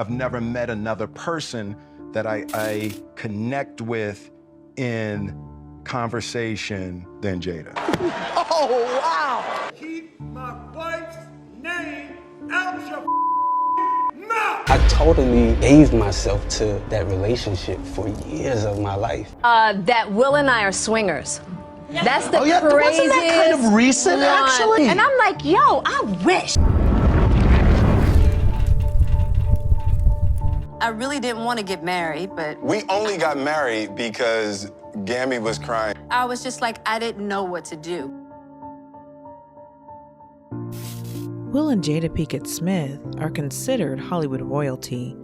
I've never met another person that I connect with in conversation than Jada. Oh, wow! Keep my wife's name out your mouth! I totally gave myself to that relationship for years of my life. That Will and I are swingers. That's the craziest wasn't that kind of recent, one. actually? And I'm like, yo, I wish. I really didn't want to get married, but We only got married because Gammy was crying. I was just like, I didn't know what to do. Will and Jada Pinkett Smith are considered Hollywood royalty.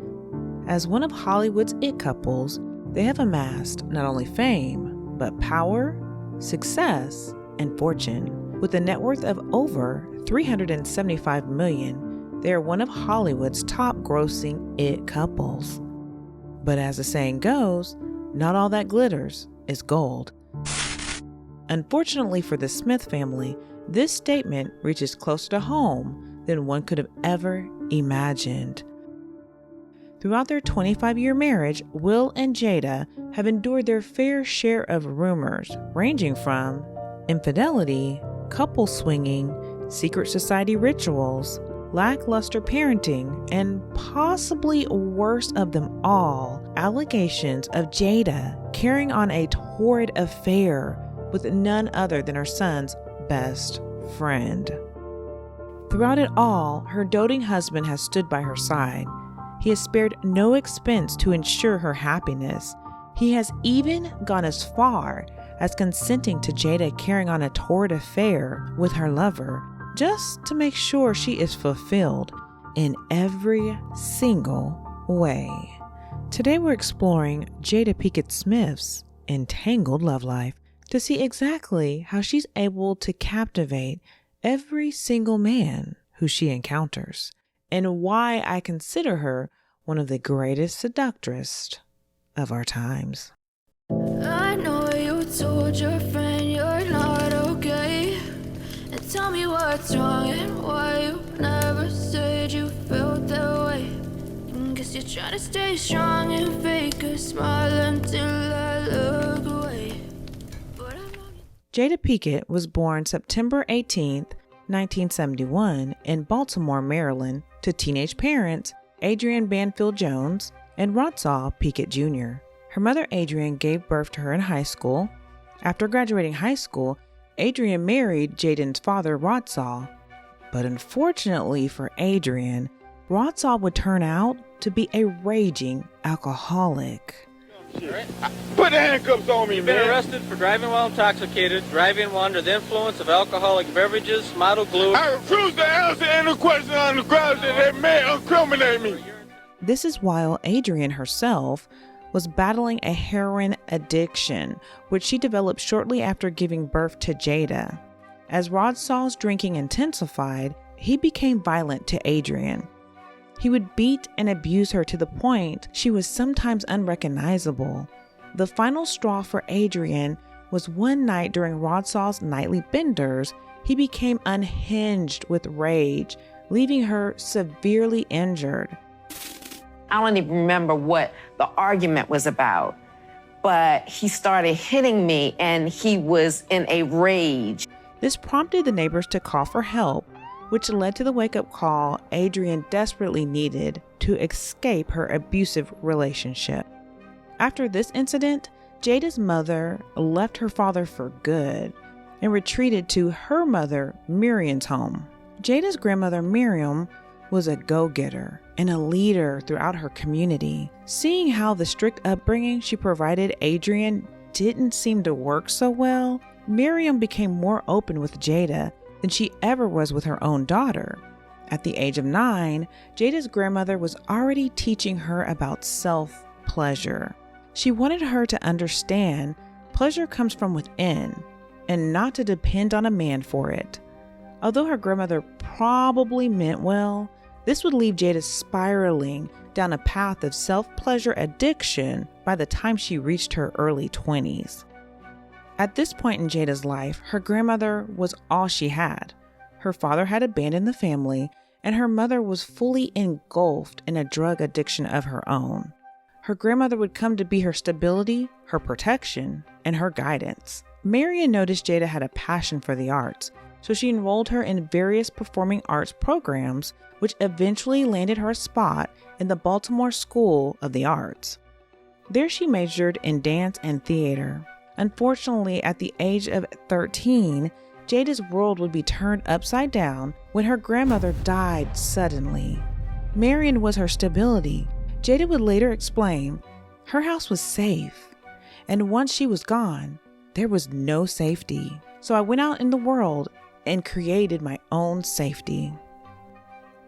As one of Hollywood's it couples, they have amassed not only fame, but power, success, and fortune. With a net worth of over $375 million, they are one of Hollywood's top grossing it couples. But as the saying goes, not all that glitters is gold. Unfortunately for the Smith family, this statement reaches closer to home than one could have ever imagined. Throughout their 25-year marriage, Will and Jada have endured their fair share of rumors, ranging from infidelity, couple swinging, secret society rituals, lackluster parenting, and possibly worst of them all, allegations of Jada carrying on a torrid affair with none other than her son's best friend. Throughout it all, her doting husband has stood by her side. He has spared no expense to ensure her happiness. He has even gone as far as consenting to Jada carrying on a torrid affair with her lover, just to make sure she is fulfilled in every single way. Today we're exploring Jada Pinkett Smith's entangled love life to see exactly how she's able to captivate every single man who she encounters, and why I consider her one of the greatest seductress of our times. I know you told your friend you're not okay. And tell me what's wrong and why you never said you felt that way. Guess you're trying to stay strong and fake a smile until I look away. Jada Pinkett was born September 18th, 1971 in Baltimore, Maryland, to teenage parents Adrienne Banfield Jones and Rodsaw Pinkett Jr. Her mother Adrienne gave birth to her in high school. After graduating high school, Adrienne married Jaden's father, Rodsaw. But unfortunately for Adrienne, Rodsaw would turn out to be a raging alcoholic. Put the handcuffs on me, You've man. been arrested for driving while intoxicated, driving while under the influence of alcoholic beverages, model glue. I refuse to answer any question on the grounds that they may incriminate me. This is while Adrienne herself was battling a heroin addiction, which she developed shortly after giving birth to Jada. As Rodsaw's drinking intensified, he became violent to Adrienne. He would beat and abuse her to the point she was sometimes unrecognizable. The final straw for Adrienne was one night during Rodsaw's nightly benders, he became unhinged with rage, leaving her severely injured. I don't even remember what the argument was about, but he started hitting me and he was in a rage. This prompted the neighbors to call for help, which led to the wake-up call Adrienne desperately needed to escape her abusive relationship. After this incident, Jada's mother left her father for good and retreated to her mother, Miriam's home. Jada's grandmother, Miriam, was a go-getter and a leader throughout her community. Seeing how the strict upbringing she provided Adrienne didn't seem to work so well, Miriam became more open with Jada than she ever was with her own daughter. At the age of 9, Jada's grandmother was already teaching her about self-pleasure. She wanted her to understand pleasure comes from within and not to depend on a man for it. Although her grandmother probably meant well, this would leave Jada spiraling down a path of self-pleasure addiction by the time she reached her early 20s. At this point in Jada's life, her grandmother was all she had. Her father had abandoned the family, and her mother was fully engulfed in a drug addiction of her own. Her grandmother would come to be her stability, her protection, and her guidance. Marion noticed Jada had a passion for the arts, so she enrolled her in various performing arts programs, which eventually landed her a spot in the Baltimore School of the Arts. There she majored in dance and theater. Unfortunately, at the age of 13, Jada's world would be turned upside down when her grandmother died suddenly. Marion was her stability. Jada would later explain, her house was safe, and once she was gone, there was no safety. So I went out in the world and created my own safety.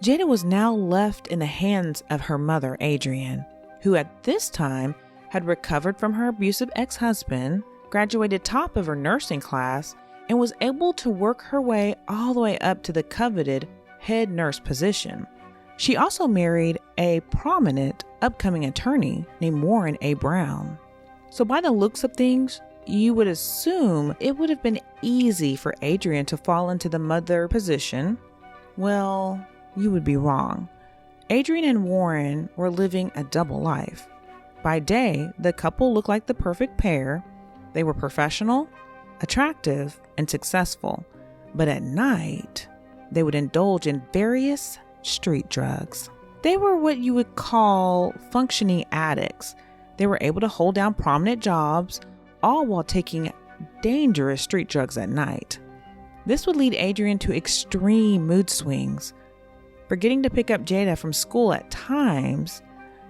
Jada was now left in the hands of her mother, Adrienne, who at this time had recovered from her abusive ex-husband, graduated top of her nursing class, and was able to work her way all the way up to the coveted head nurse position. She also married a prominent upcoming attorney named Warren A. Brown. So by the looks of things, you would assume it would have been easy for Adrienne to fall into the mother position. Well, you would be wrong. Adrienne and Warren were living a double life. By day, the couple looked like the perfect pair. They were professional, attractive, and successful. But at night, they would indulge in various street drugs. They were what you would call functioning addicts. They were able to hold down prominent jobs, all while taking dangerous street drugs at night. This would lead Adrienne to extreme mood swings, forgetting to pick up Jada from school at times,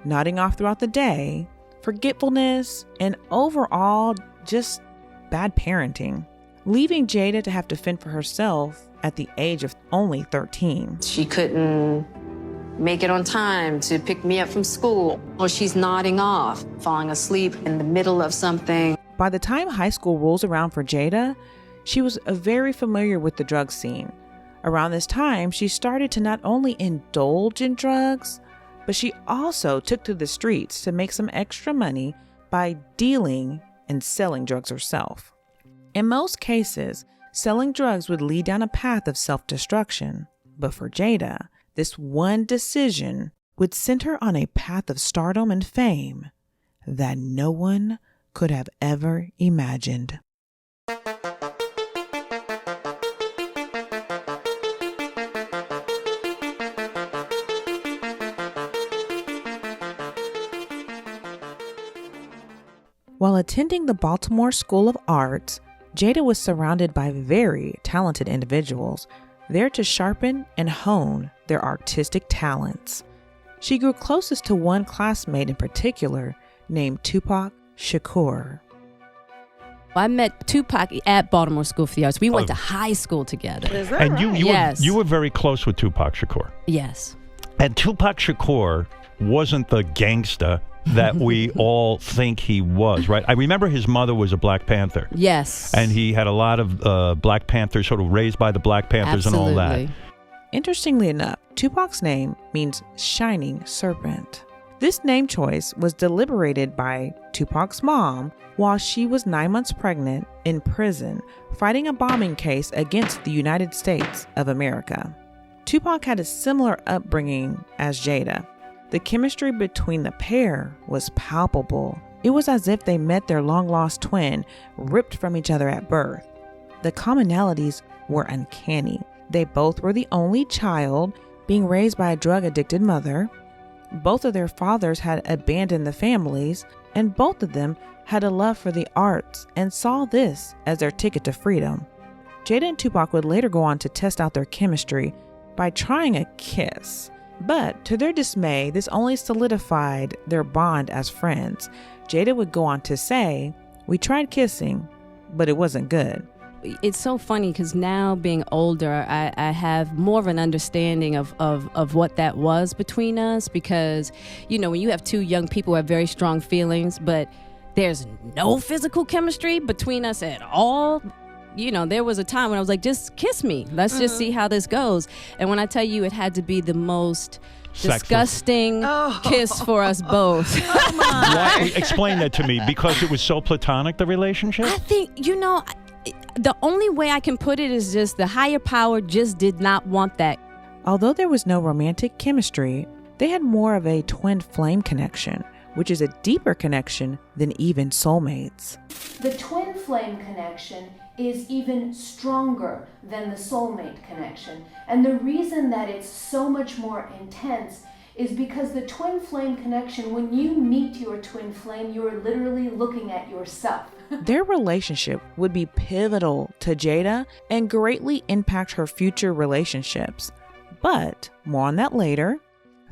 nodding off throughout the day, forgetfulness, and overall just bad parenting, leaving Jada to have to fend for herself at the age of only 13. She couldn't make it on time to pick me up from school, or she's nodding off, falling asleep in the middle of something. By the time high school rolls around for Jada, she was very familiar with the drug scene. Around this time, she started to not only indulge in drugs, but she also took to the streets to make some extra money by dealing and selling drugs herself. In most cases, selling drugs would lead down a path of self-destruction. But for Jada, this one decision would send her on a path of stardom and fame that no one could have ever imagined. While attending the Baltimore School of Arts, Jada was surrounded by very talented individuals, there to sharpen and hone their artistic talents. She grew closest to one classmate in particular named Tupac Shakur. I met Tupac at Baltimore School for the Arts. We went to high school together. Is that right? Yes. You were very close with Tupac Shakur. Yes. And Tupac Shakur wasn't the gangster that we all think he was, right? I remember his mother was a Black Panther. Yes. And he had a lot of Black Panthers, sort of raised by the Black Panthers. Absolutely. And all that. Interestingly enough, Tupac's name means shining serpent. This name choice was deliberated by Tupac's mom while she was 9 months pregnant in prison, fighting a bombing case against the United States of America. Tupac had a similar upbringing as Jada. The chemistry between the pair was palpable. It was as if they met their long-lost twin, ripped from each other at birth. The commonalities were uncanny. They both were the only child, being raised by a drug-addicted mother. Both of their fathers had abandoned the families, and both of them had a love for the arts and saw this as their ticket to freedom. Jada and Tupac would later go on to test out their chemistry by trying a kiss. But to their dismay, this only solidified their bond as friends. Jada would go on to say, "We tried kissing, but it wasn't good." It's so funny because now being older, I have more of an understanding of what that was between us, because, you know, when you have two young people who have very strong feelings, but there's no physical chemistry between us at all. You know, there was a time when I was like, just kiss me. Let's just see how this goes. And when I tell you, it had to be the most disgusting kiss for us both. Why? Explain that to me, because it was so platonic, the relationship? I think, you know, the only way I can put it is just the higher power just did not want that. Although there was no romantic chemistry, they had more of a twin flame connection, which is a deeper connection than even soulmates. The twin flame connection is even stronger than the soulmate connection. And the reason that it's so much more intense is because the twin flame connection, when you meet your twin flame, you are literally looking at yourself. Their relationship would be pivotal to Jada and greatly impact her future relationships. But more on that later.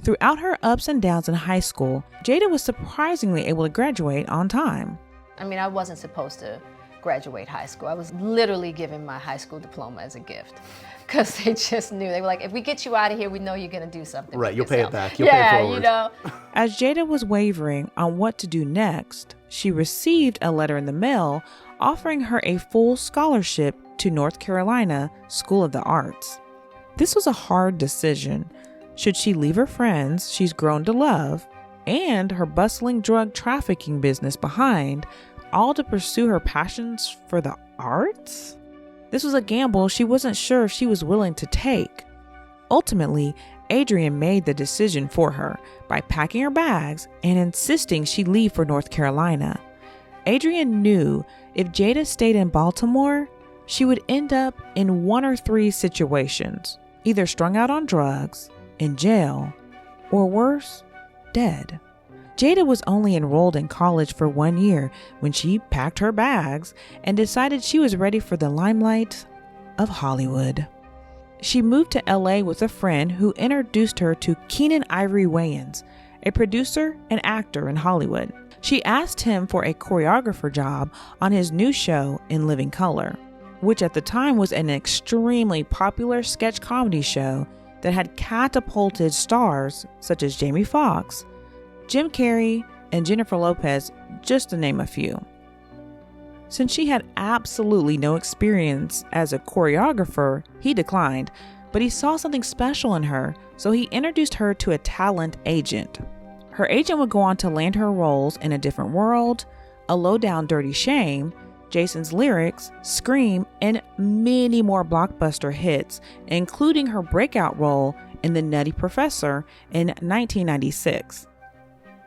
Throughout her ups and downs in high school, Jada was surprisingly able to graduate on time. I mean, I wasn't supposed to graduate high school. I was literally given my high school diploma as a gift because they just knew. They were like, if we get you out of here, we know you're going to do something. Right, with you'll pay yourself. it back. You'll pay it forward. You know. As Jada was wavering on what to do next, she received a letter in the mail offering her a full scholarship to North Carolina School of the Arts. This was a hard decision. Should she leave her friends she's grown to love and her bustling drug trafficking business behind, all to pursue her passions for the arts? This was a gamble she wasn't sure if she was willing to take. Ultimately, Adrian made the decision for her by packing her bags and insisting she leave for North Carolina. Adrian knew if Jada stayed in Baltimore, she would end up in one or three situations, either strung out on drugs, in jail, or worse, dead. Jada was only enrolled in college for 1 year when she packed her bags and decided she was ready for the limelight of Hollywood. She moved to LA with a friend who introduced her to Keenen Ivory Wayans, a producer and actor in Hollywood. She asked him for a choreographer job on his new show In Living Color, which at the time was an extremely popular sketch comedy show that had catapulted stars such as Jamie Foxx, Jim Carrey, and Jennifer Lopez, just to name a few. Since she had absolutely no experience as a choreographer, he declined, but he saw something special in her, so he introduced her to a talent agent. Her agent would go on to land her roles in A Different World, A Low Down Dirty Shame, Jason's Lyrics, Scream, and many more blockbuster hits, including her breakout role in The Nutty Professor in 1996.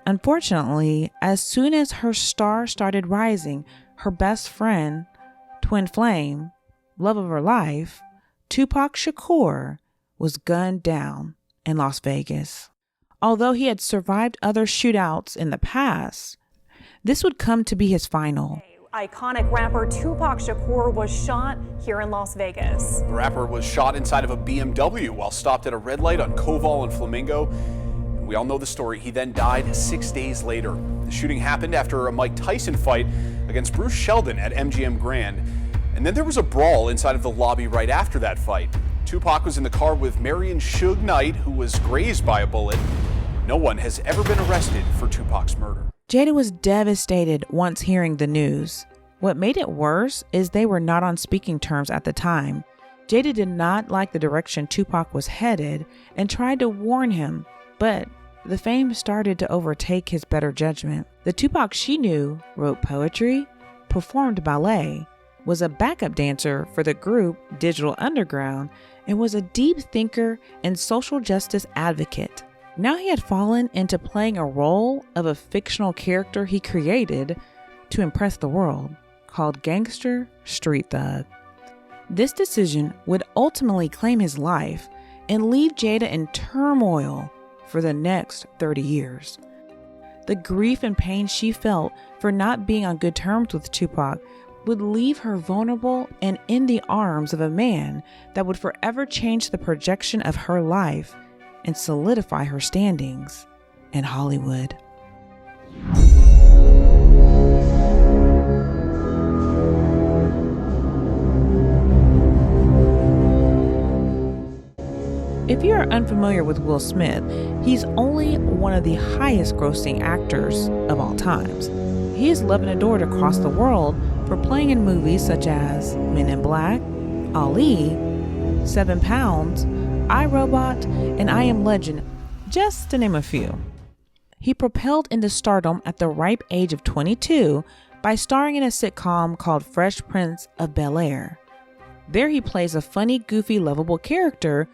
Unfortunately, as soon as her star started rising, her best friend, twin flame, love of her life, Tupac Shakur, was gunned down in Las Vegas. Although he had survived other shootouts in the past, this would come to be his final. Iconic rapper Tupac Shakur was shot here in Las Vegas. The rapper was shot inside of a BMW while stopped at a red light on Koval and Flamingo. And we all know the story. He then died 6 days later. The shooting happened after a Mike Tyson fight against Bruce Sheldon at MGM Grand. And then there was a brawl inside of the lobby right after that fight. Tupac was in the car with Marion Suge Knight, who was grazed by a bullet. No one has ever been arrested for Tupac's murder. Jada was devastated once hearing the news. What made it worse is they were not on speaking terms at the time. Jada did not like the direction Tupac was headed and tried to warn him, but the fame started to overtake his better judgment. The Tupac she knew wrote poetry, performed ballet, was a backup dancer for the group Digital Underground, and was a deep thinker and social justice advocate. Now he had fallen into playing a role of a fictional character he created to impress the world, called Gangster Street Thug. This decision would ultimately claim his life and leave Jada in turmoil for the next 30 years. The grief and pain she felt for not being on good terms with Tupac would leave her vulnerable and in the arms of a man that would forever change the projection of her life and solidify her standings in Hollywood. If you are unfamiliar with Will Smith, he's only one of the highest grossing actors of all times. He is loved and adored across the world for playing in movies such as Men in Black, Ali, 7 Pounds, I, Robot, and I Am Legend, just to name a few. He propelled into stardom at the ripe age of 22 by starring in a sitcom called Fresh Prince of Bel-Air. There he plays a funny, goofy, lovable character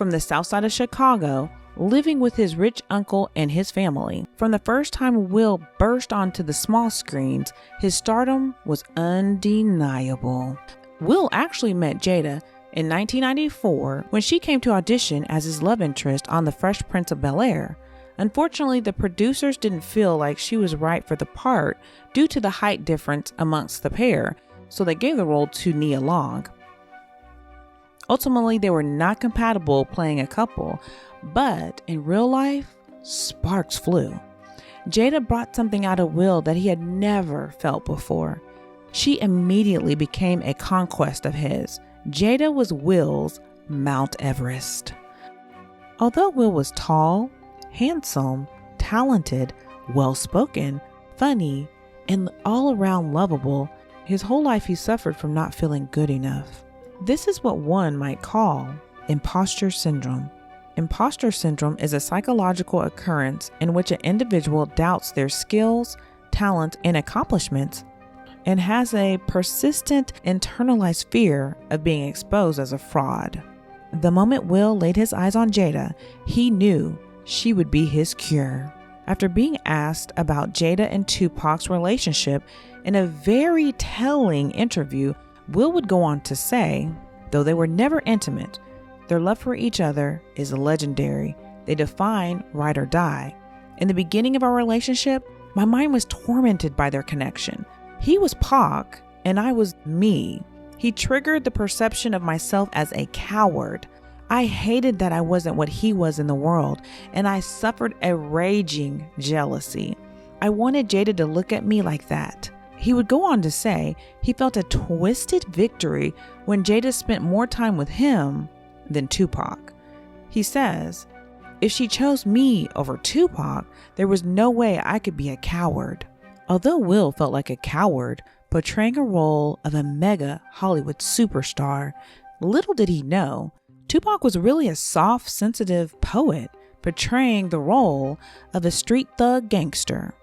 from the south side of Chicago, living with his rich uncle and his family. From the first time Will burst onto the small screens, his stardom was undeniable. Will actually met Jada in 1994 when she came to audition as his love interest on The Fresh Prince of Bel-Air. Unfortunately, the producers didn't feel like she was right for the part due to the height difference amongst the pair, so they gave the role to Nia Long. Ultimately, they were not compatible playing a couple, but in real life, sparks flew. Jada brought something out of Will that he had never felt before. She immediately became a conquest of his. Jada was Will's Mount Everest. Although Will was tall, handsome, talented, well-spoken, funny, and all around lovable, his whole life he suffered from not feeling good enough. This is what one might call imposter syndrome. Imposter syndrome is a psychological occurrence in which an individual doubts their skills, talents, and accomplishments and has a persistent internalized fear of being exposed as a fraud. The moment Will laid his eyes on Jada, he knew she would be his cure. After being asked about Jada and Tupac's relationship in a very telling interview, Will would go on to say, though they were never intimate, their love for each other is legendary. They define ride or die. In the beginning of our relationship, my mind was tormented by their connection. He was Pac and I was me. He triggered the perception of myself as a coward. I hated that I wasn't what he was in the world, and I suffered a raging jealousy. I wanted Jada to look at me like that. He would go on to say he felt a twisted victory when Jada spent more time with him than Tupac. He says, if she chose me over Tupac, there was no way I could be a coward. Although Will felt like a coward, portraying a role of a mega Hollywood superstar, little did he know, Tupac was really a soft, sensitive poet, portraying the role of a street thug gangster.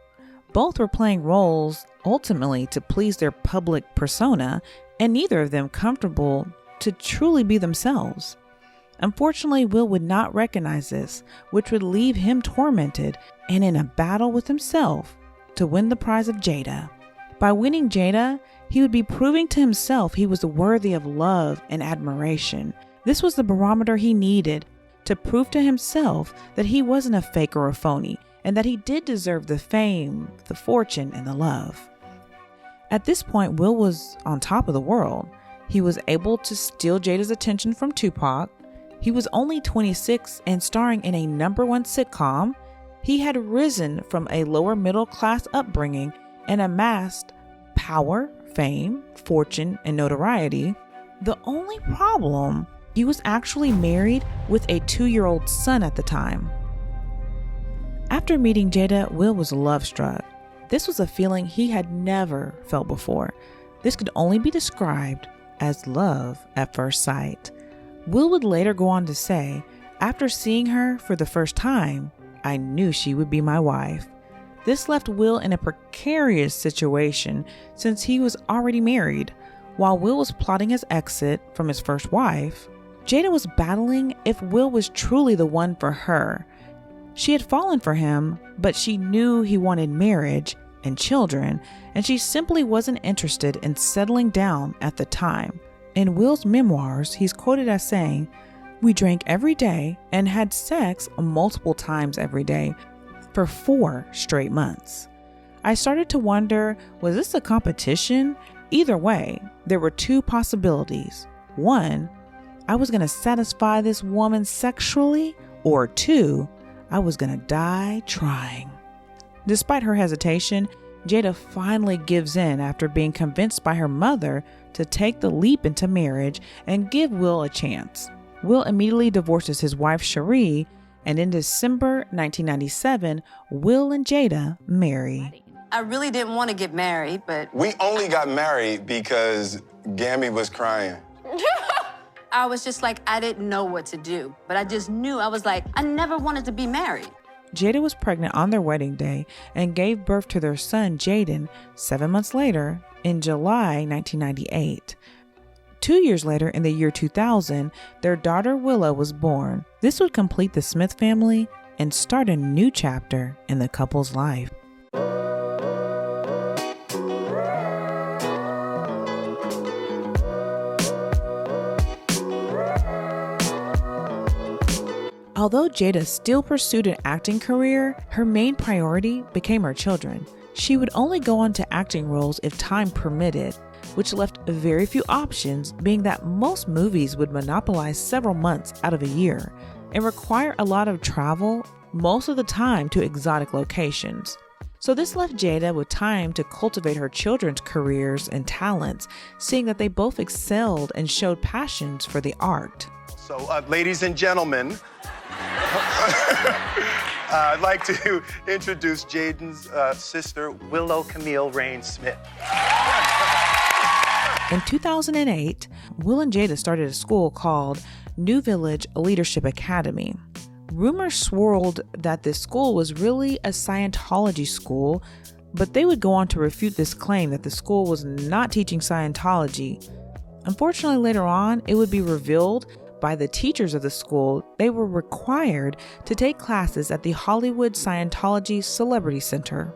Both were playing roles ultimately to please their public persona, and neither of them comfortable to truly be themselves. Unfortunately, Will would not recognize this, which would leave him tormented and in a battle with himself to win the prize of Jada. By winning Jada, he would be proving to himself he was worthy of love and admiration. This was the barometer he needed to prove to himself that he wasn't a fake or a phony, and that he did deserve the fame, the fortune, and the love. At this point, Will was on top of the world. He was able to steal Jada's attention from Tupac. He was only 26 and starring in a #1 sitcom. He had risen from a lower middle class upbringing and amassed power, fame, fortune, and notoriety. The only problem, he was actually married with a 2-year-old son at the time. After meeting Jada, Will was love-struck. This was a feeling he had never felt before. This could only be described as love at first sight. Will would later go on to say, after seeing her for the first time, I knew she would be my wife. This left Will in a precarious situation since he was already married. While Will was plotting his exit from his first wife, Jada was battling if Will was truly the one for her. She had fallen for him, but she knew he wanted marriage and children, and she simply wasn't interested in settling down at the time. In Will's memoirs, he's quoted as saying, "We drank every day and had sex multiple times every day for 4 straight months. I started to wonder, was this a competition? Either way, there were 2 possibilities. 1, I was going to satisfy this woman sexually, or 2, I was going to die trying." Despite her hesitation, Jada finally gives in after being convinced by her mother to take the leap into marriage and give Will a chance. Will immediately divorces his wife Cherie, and in December 1997, Will and Jada marry. I really didn't want to get married, but We only got married because Gammy was crying. I was just like, I didn't know what to do. But I just knew, I was like, I never wanted to be married. Jada was pregnant on their wedding day and gave birth to their son, Jaden, 7 months later in July 1998. 2 years later, in the year 2000, their daughter Willow was born. This would complete the Smith family and start a new chapter in the couple's life. Although Jada still pursued an acting career, her main priority became her children. She would only go on to acting roles if time permitted, which left very few options, being that most movies would monopolize several months out of a year and require a lot of travel, most of the time to exotic locations. So this left Jada with time to cultivate her children's careers and talents, seeing that they both excelled and showed passions for the art. So, ladies and gentlemen, I'd like to introduce Jaden's sister, Willow Camille Rain Smith. In 2008, Will and Jada started a school called New Village Leadership Academy. Rumors swirled that this school was really a Scientology school, but they would go on to refute this claim that the school was not teaching Scientology. Unfortunately, later on, it would be revealed by the teachers of the school they were required to take classes at the Hollywood Scientology Celebrity Center.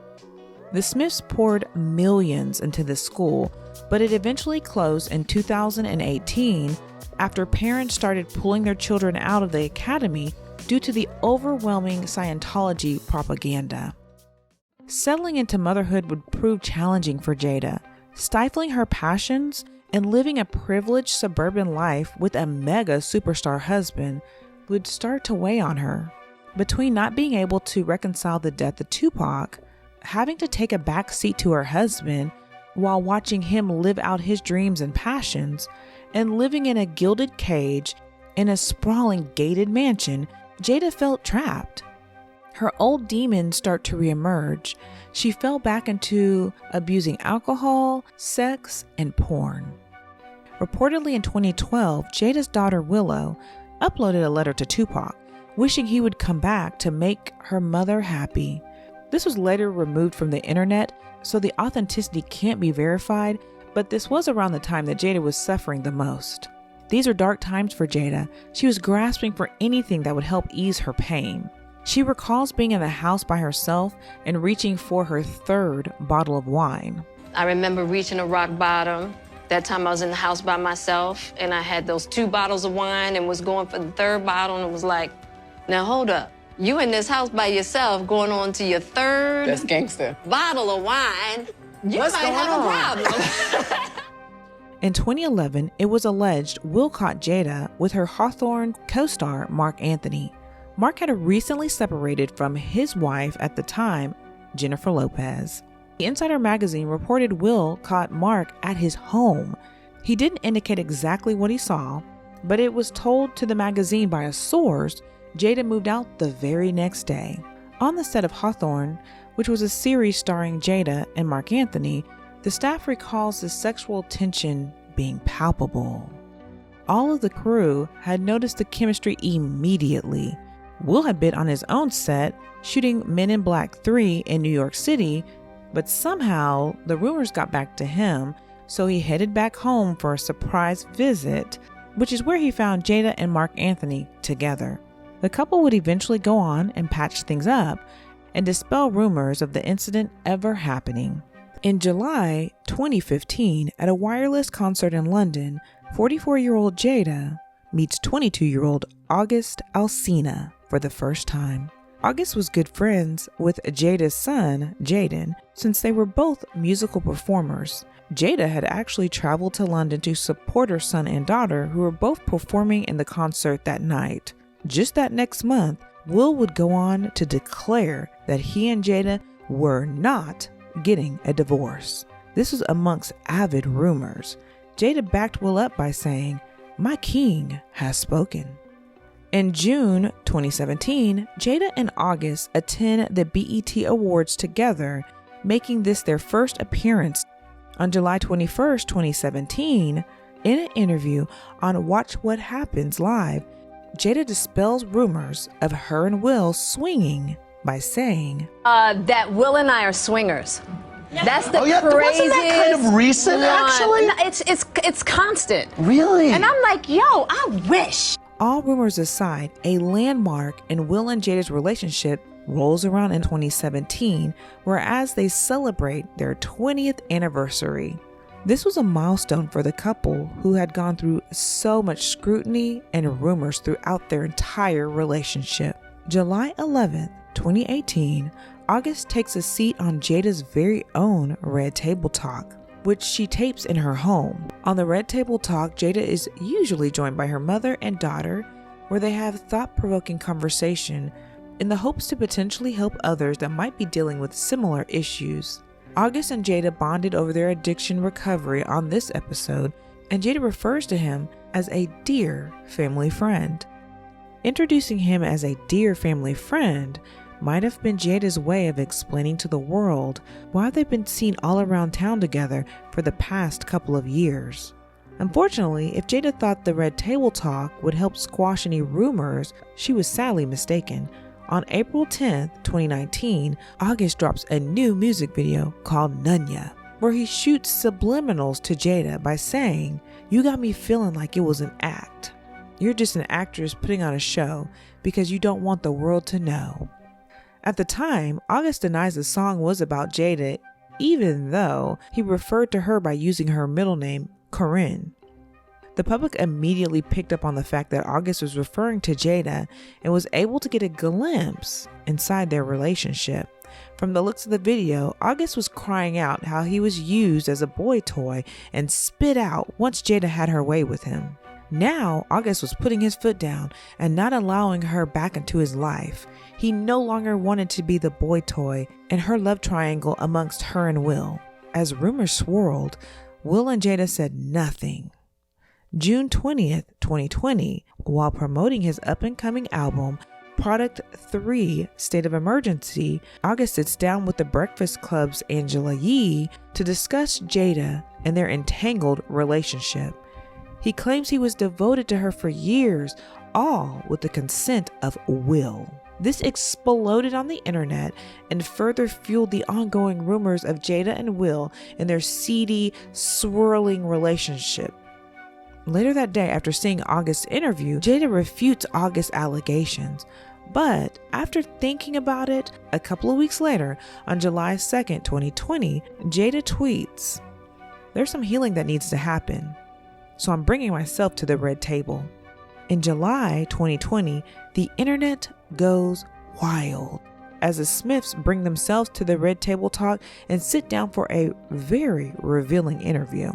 The Smiths poured millions into this school, but it eventually closed in 2018 after parents started pulling their children out of the academy due to the overwhelming Scientology propaganda. Settling into motherhood would prove challenging for Jada, stifling her passions and living a privileged suburban life with a mega superstar husband would start to weigh on her. Between not being able to reconcile the death of Tupac, having to take a back seat to her husband while watching him live out his dreams and passions, and living in a gilded cage in a sprawling gated mansion, Jada felt trapped. Her old demons start to reemerge. She fell back into abusing alcohol, sex, and porn. Reportedly in 2012, Jada's daughter Willow uploaded a letter to Tupac, wishing he would come back to make her mother happy. This was later removed from the internet, so the authenticity can't be verified, but this was around the time that Jada was suffering the most. These are dark times for Jada. She was grasping for anything that would help ease her pain. She recalls being in the house by herself and reaching for her third bottle of wine. I remember reaching a rock bottom. That time I was in the house by myself, and I had those 2 bottles of wine and was going for the 3rd bottle, and it was like, now hold up. You in this house by yourself going on to your 3rd That's gangster. bottle of wine. You What's might going have a problem. In 2011, it was alleged Will caught Jada with her Hawthorne co-star Mark Anthony. Mark had recently separated from his wife at the time, Jennifer Lopez. The Insider magazine reported Will caught Mark at his home. He didn't indicate exactly what he saw, but it was told to the magazine by a source Jada moved out the very next day. On the set of Hawthorne, which was a series starring Jada and Mark Anthony, the staff recalls the sexual tension being palpable. All of the crew had noticed the chemistry immediately. Will had been on his own set, shooting Men in Black 3 in New York City, but somehow the rumors got back to him, so he headed back home for a surprise visit, which is where he found Jada and Mark Anthony together. The couple would eventually go on and patch things up and dispel rumors of the incident ever happening. In July 2015, at a Wireless concert in London, 44-year-old Jada meets 22-year-old August Alsina for the first time. August was good friends with Jada's son, Jaden, since they were both musical performers. Jada had actually traveled to London to support her son and daughter, who were both performing in the concert that night. Just that next month, Will would go on to declare that he and Jada were not getting a divorce. This was amongst avid rumors. Jada backed Will up by saying, "My king has spoken." In June 2017, Jada and August attend the BET Awards together, making this their first appearance. On July 21st, 2017, in an interview on Watch What Happens Live, Jada dispels rumors of her and Will swinging by saying, That Will and I are swingers. That's the Oh, yeah, wasn't that craziest kind of recent, one. actually? No, it's constant. Really? And I'm like, yo, I wish. All rumors aside, a landmark in Will and Jada's relationship rolls around in 2017, whereas they celebrate their 20th anniversary. This was a milestone for the couple who had gone through so much scrutiny and rumors throughout their entire relationship. July 11th, 2018, August takes a seat on Jada's very own Red Table Talk, which she tapes in her home. On the Red Table Talk, Jada is usually joined by her mother and daughter, where they have thought-provoking conversation in the hopes to potentially help others that might be dealing with similar issues. August and Jada bonded over their addiction recovery on this episode, and Jada refers to him as a dear family friend. Introducing him as a dear family friend might have been Jada's way of explaining to the world why they've been seen all around town together for the past couple of years. Unfortunately, if Jada thought the Red Table Talk would help squash any rumors, she was sadly mistaken. On April 10th, 2019, August drops a new music video called Nunya, where he shoots subliminals to Jada by saying, "You got me feeling like it was an act. You're just an actress putting on a show because you don't want the world to know." At the time, August denies the song was about Jada, even though he referred to her by using her middle name, Corinne. The public immediately picked up on the fact that August was referring to Jada and was able to get a glimpse inside their relationship. From the looks of the video, August was crying out how he was used as a boy toy and spit out once Jada had her way with him. Now, August was putting his foot down and not allowing her back into his life. He no longer wanted to be the boy toy and her love triangle amongst her and Will. As rumors swirled, Will and Jada said nothing. June 20th, 2020, while promoting his up-and-coming album, Product 3, State of Emergency, August sits down with the Breakfast Club's Angela Yee to discuss Jada and their entangled relationship. He claims he was devoted to her for years, all with the consent of Will. This exploded on the internet and further fueled the ongoing rumors of Jada and Will and their seedy, swirling relationship. Later that day, after seeing August's interview, Jada refutes August's allegations. But after thinking about it, a couple of weeks later, on July 2nd, 2020, Jada tweets, "There's some healing that needs to happen, so I'm bringing myself to the red table." In July 2020, the internet goes wild as the Smiths bring themselves to the Red Table Talk and sit down for a very revealing interview.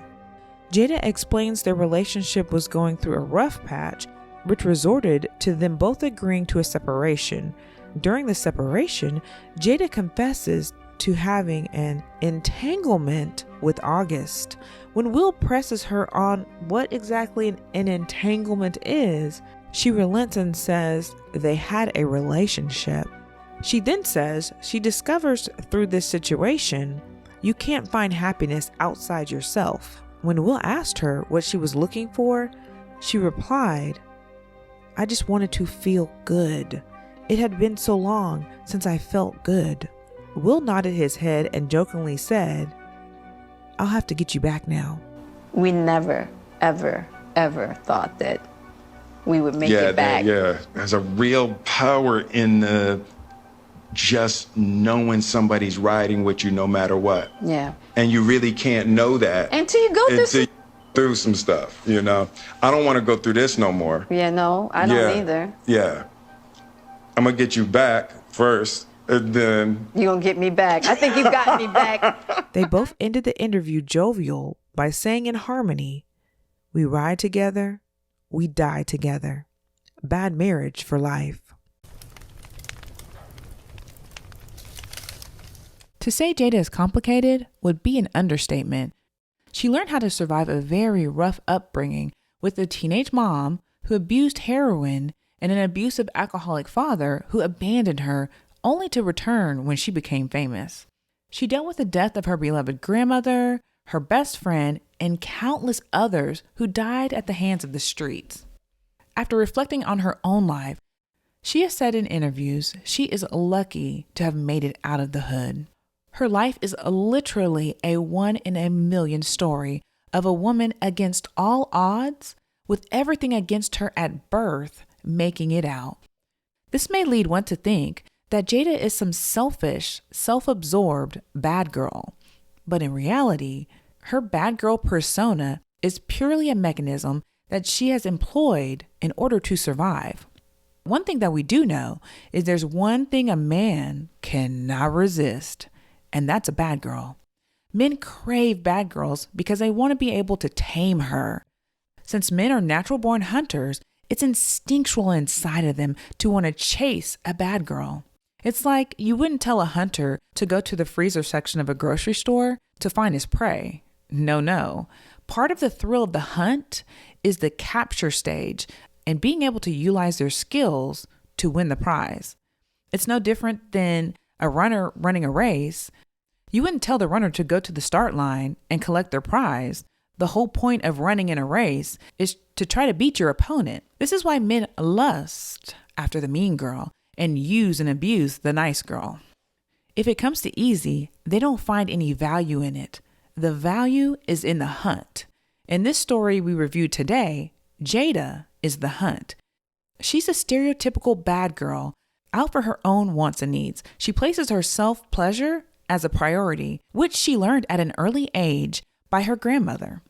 Jada explains their relationship was going through a rough patch, which resorted to them both agreeing to a separation. During the separation, Jada confesses to having an entanglement with August. When Will presses her on what exactly an entanglement is, she relents and says they had a relationship. She then says she discovers through this situation you can't find happiness outside yourself. When Will asked her what she was looking for, she replied, "I just wanted to feel good. It had been so long since I felt good." Will nodded his head and jokingly said, "I'll have to get you back now." We never, ever, ever thought that we would make it back. There's a real power in the just knowing somebody's riding with you no matter what. Yeah. And you really can't know that until you go through some stuff, you know. I don't want to go through this no more. Yeah, no, I don't either. Yeah. I'm going to get you back first, and then... You're going to get me back. I think you got me back. They both ended the interview jovial by saying in harmony, "We ride together, we die together. Bad marriage for life." To say Jada is complicated would be an understatement. She learned how to survive a very rough upbringing with a teenage mom who abused heroin and an abusive alcoholic father who abandoned her only to return when she became famous. She dealt with the death of her beloved grandmother, her best friend, and countless others who died at the hands of the streets. After reflecting on her own life, she has said in interviews she is lucky to have made it out of the hood. Her life is literally a 1 in a million story of a woman against all odds, with everything against her at birth making it out. This may lead one to think that Jada is some selfish, self-absorbed bad girl. But in reality, her bad girl persona is purely a mechanism that she has employed in order to survive. One thing that we do know is there's one thing a man cannot resist, and that's a bad girl. Men crave bad girls because they want to be able to tame her. Since men are natural-born hunters, it's instinctual inside of them to want to chase a bad girl. It's like you wouldn't tell a hunter to go to the freezer section of a grocery store to find his prey. No. Part of the thrill of the hunt is the capture stage and being able to utilize their skills to win the prize. It's no different than a runner running a race. You wouldn't tell the runner to go to the start line and collect their prize. The whole point of running in a race is to try to beat your opponent. This is why men lust after the mean girl and use and abuse the nice girl. If it comes to easy, they don't find any value in it. The value is in the hunt. In this story we reviewed today, Jada is the hunt. She's a stereotypical bad girl, out for her own wants and needs. She places her self-pleasure as a priority, which she learned at an early age by her grandmother.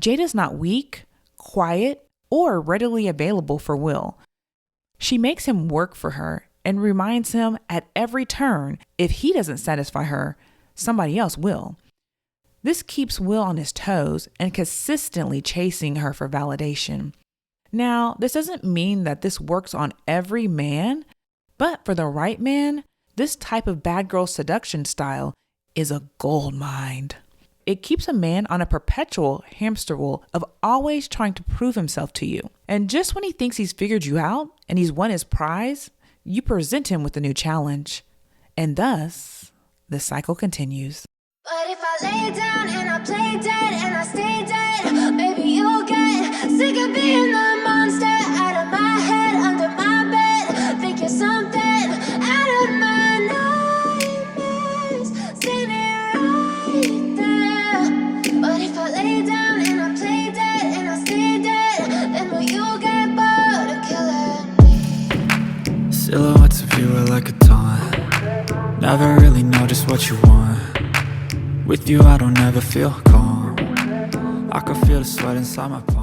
Jada's not weak, quiet, or readily available for Will. She makes him work for her and reminds him at every turn if he doesn't satisfy her, somebody else will. This keeps Will on his toes and consistently chasing her for validation. Now, this doesn't mean that this works on every man, but for the right man, this type of bad girl seduction style is a gold mine. It keeps a man on a perpetual hamster wheel of always trying to prove himself to you. And just when he thinks he's figured you out and he's won his prize, you present him with a new challenge. And thus, the cycle continues. But if I lay down and I play dead and I stay dead, baby, you'll get sick of being the monster out of my head, under my bed, thinking something out of my nightmares, standing right there. But if I lay down and I play dead and I stay dead, then will you get bored of killing me? Silhouettes of you are like a taunt. Never really know just what you want. With you I don't ever feel calm. I can feel the sweat inside my palm.